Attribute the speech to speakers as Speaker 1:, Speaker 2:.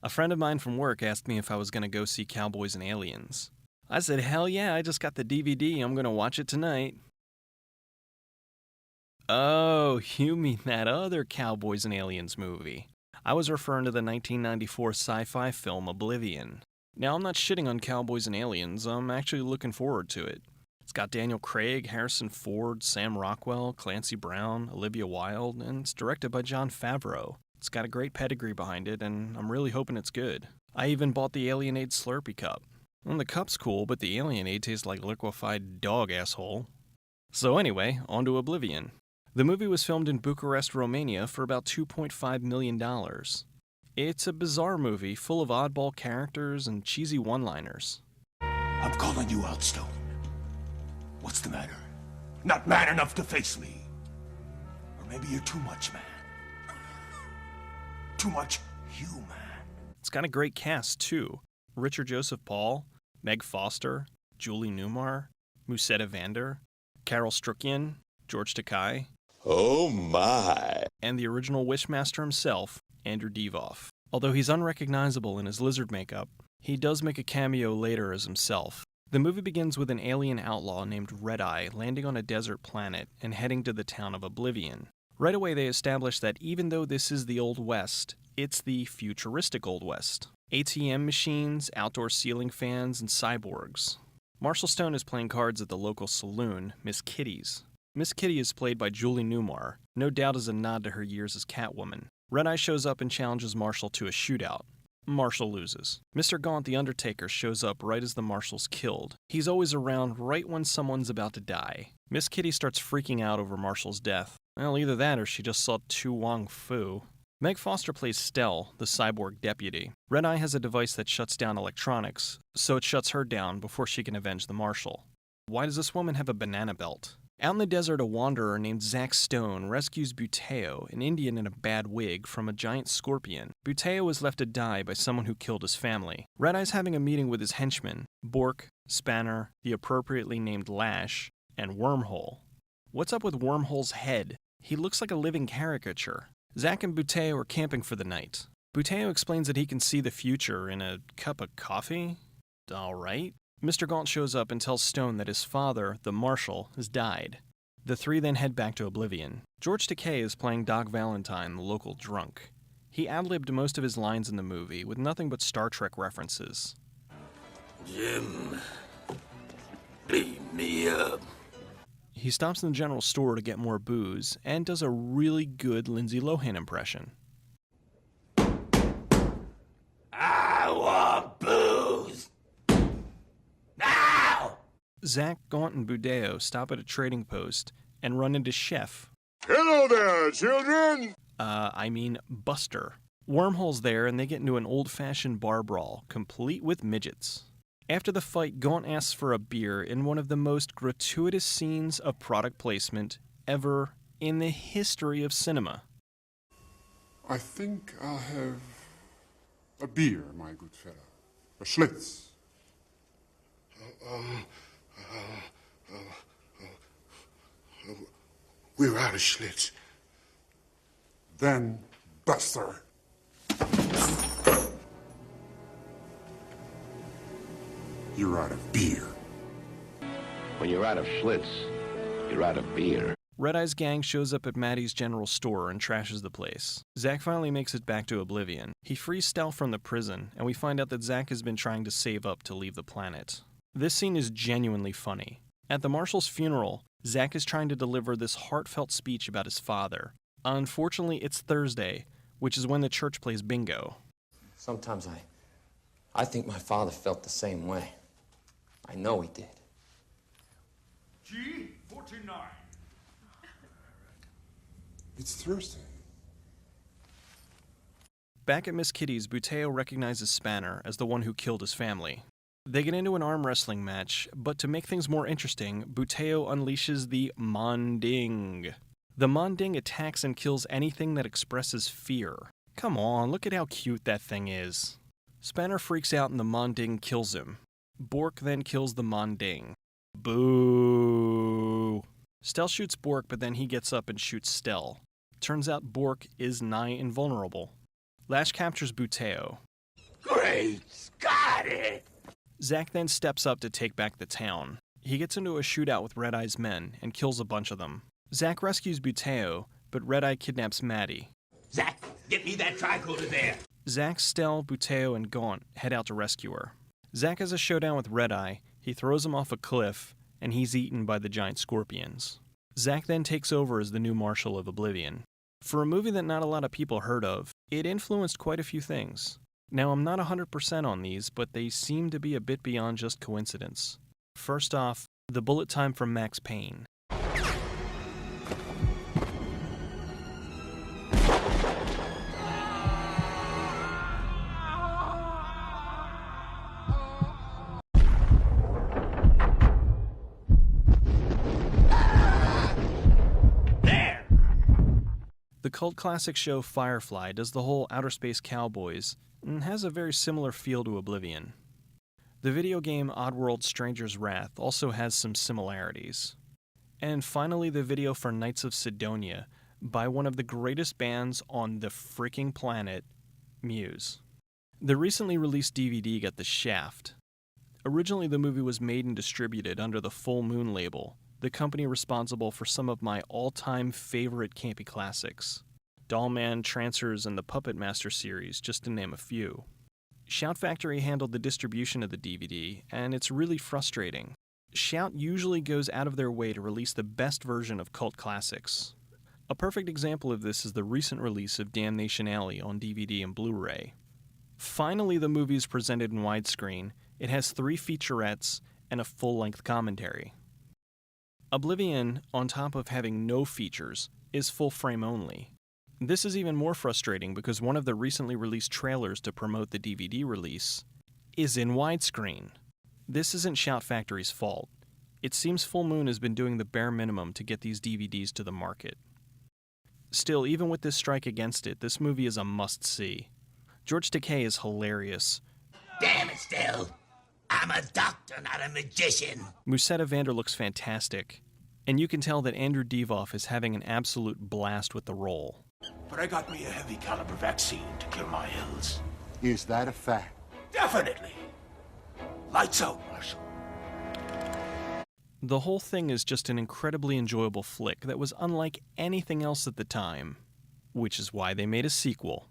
Speaker 1: A friend of mine from work asked me if I was going to go see Cowboys and Aliens. I said, hell yeah, I just got the DVD, I'm going to watch it tonight. Oh, you mean that other Cowboys and Aliens movie. I was referring to the 1994 sci-fi film Oblivion. Now, I'm not shitting on Cowboys and Aliens, I'm actually looking forward to it. It's got Daniel Craig, Harrison Ford, Sam Rockwell, Clancy Brown, Olivia Wilde, and it's directed by Jon Favreau. It's got a great pedigree behind it, and I'm really hoping it's good. I even bought the Alienade Slurpee cup. Well, the cup's cool, but the Alienade tastes like liquefied dog asshole. So anyway, on to Oblivion. The movie was filmed in Bucharest, Romania for about $2.5 million. It's a bizarre movie full of oddball characters and cheesy one-liners.
Speaker 2: I'm calling you out, Stone. What's the matter? Not man enough to face me? Or maybe you're too much man. Too much human.
Speaker 1: It's got a great cast, too. Richard Joseph Paul, Meg Foster, Julie Newmar, Musetta Vander, Carol Strukian, George Takei.
Speaker 2: Oh my.
Speaker 1: And the original Wishmaster himself, Andrew Divoff. Although he's unrecognizable in his lizard makeup, he does make a cameo later as himself. The movie begins with an alien outlaw named Red-Eye landing on a desert planet and heading to the town of Oblivion. Right away they establish that even though this is the Old West, it's the futuristic Old West. ATM machines, outdoor ceiling fans, and cyborgs. Marshall Stone is playing cards at the local saloon, Miss Kitty's. Miss Kitty is played by Julie Newmar, no doubt as a nod to her years as Catwoman. Red-Eye shows up and challenges Marshall to a shootout. Marshall loses. Mr. Gaunt the Undertaker shows up right as the Marshall's killed. He's always around right when someone's about to die. Miss Kitty starts freaking out over Marshall's death. Well, either that or she just saw Tu Wong Fu. Meg Foster plays Stell, the cyborg deputy. Red-Eye has a device that shuts down electronics, so it shuts her down before she can avenge the Marshal. Why does this woman have a banana belt? Out in the desert, a wanderer named Zack Stone rescues Buteo, an Indian in a bad wig, from a giant scorpion. Buteo is left to die by someone who killed his family. Red-Eye's having a meeting with his henchmen, Bork, Spanner, the appropriately named Lash, and Wormhole. What's up with Wormhole's head? He looks like a living caricature. Zack and Buteo are camping for the night. Buteo explains that he can see the future in a cup of coffee? Alright. Mr. Gaunt shows up and tells Stone that his father, the Marshal, has died. The three then head back to Oblivion. George Takei is playing Doc Valentine, the local drunk. He ad-libbed most of his lines in the movie, with nothing but Star Trek references.
Speaker 2: Jim, beat me up.
Speaker 1: He stops in the general store to get more booze, and does a really good Lindsay Lohan impression.
Speaker 2: I want booze. Now!
Speaker 1: Zack, Gaunt, and Buteo stop at a trading post and run into Chef.
Speaker 2: Hello there, children!
Speaker 1: Buster. Wormhole's there, and they get into an old-fashioned bar brawl, complete with midgets. After the fight, Gaunt asks for a beer in one of the most gratuitous scenes of product placement ever in the history of cinema.
Speaker 3: I think I'll have a beer, my good fellow. A Schlitz.
Speaker 2: We're out of Schlitz.
Speaker 3: Then Buster. You're out of beer.
Speaker 4: When you're out of Schlitz, you're out of beer.
Speaker 1: Red-Eye's gang shows up at Maddie's general store and trashes the place. Zack finally makes it back to Oblivion. He frees Stell from the prison, and we find out that Zack has been trying to save up to leave the planet. This scene is genuinely funny. At the Marshal's funeral, Zack is trying to deliver this heartfelt speech about his father. Unfortunately, it's Thursday, which is when the church plays bingo.
Speaker 5: Sometimes I think my father felt the same way. I know he did.
Speaker 2: G49.
Speaker 3: It's Thursday.
Speaker 1: Back at Miss Kitty's, Buteo recognizes Spanner as the one who killed his family. They get into an arm wrestling match, but to make things more interesting, Buteo unleashes the Monding. The Monding attacks and kills anything that expresses fear. Come on, look at how cute that thing is. Spanner freaks out and the Monding kills him. Bork then kills the Monding. Boo! Stell shoots Bork, but then he gets up and shoots Stell. Turns out Bork is nigh invulnerable. Lash captures Buteo.
Speaker 2: Great Scotty!
Speaker 1: Zack then steps up to take back the town. He gets into a shootout with Red Eye's men and kills a bunch of them. Zack rescues Buteo, but Red Eye kidnaps Maddie.
Speaker 2: Zack, get me that tricorder there.
Speaker 1: Zack, Stell, Buteo, and Gaunt head out to rescue her. Zack has a showdown with Red Eye, he throws him off a cliff, and he's eaten by the giant scorpions. Zack then takes over as the new Marshal of Oblivion. For a movie that not a lot of people heard of, it influenced quite a few things. Now, I'm not 100% on these, but they seem to be a bit beyond just coincidence. First off, the bullet time from Max Payne.
Speaker 2: There!
Speaker 1: The cult classic show Firefly does the whole Outer Space Cowboys and has a very similar feel to Oblivion. The video game Oddworld Stranger's Wrath also has some similarities. And finally, the video for Knights of Sidonia by one of the greatest bands on the freaking planet, Muse. The recently released DVD got the shaft. Originally, the movie was made and distributed under the Full Moon label, the company responsible for some of my all-time favorite campy classics. Dollman, Trancers, and the Puppet Master series, just to name a few. Shout Factory handled the distribution of the DVD, and it's really frustrating. Shout usually goes out of their way to release the best version of cult classics. A perfect example of this is the recent release of Damnation Alley on DVD and Blu-ray. Finally, the movie is presented in widescreen. It has 3 featurettes and a full-length commentary. Oblivion, on top of having no features, is full frame only. This is even more frustrating because one of the recently released trailers to promote the DVD release is in widescreen. This isn't Shout Factory's fault. It seems Full Moon has been doing the bare minimum to get these DVDs to the market. Still, even with this strike against it, this movie is a must-see. George Takei is hilarious.
Speaker 2: Damn it, Still. I'm a doctor, not a magician.
Speaker 1: Musetta Vander looks fantastic. And you can tell that Andrew Divoff is having an absolute blast with the role.
Speaker 2: But I got me a heavy caliber vaccine to cure my ills.
Speaker 3: Is that a fact?
Speaker 2: Definitely. Lights out, Marshal.
Speaker 1: The whole thing is just an incredibly enjoyable flick that was unlike anything else at the time, which is why they made a sequel.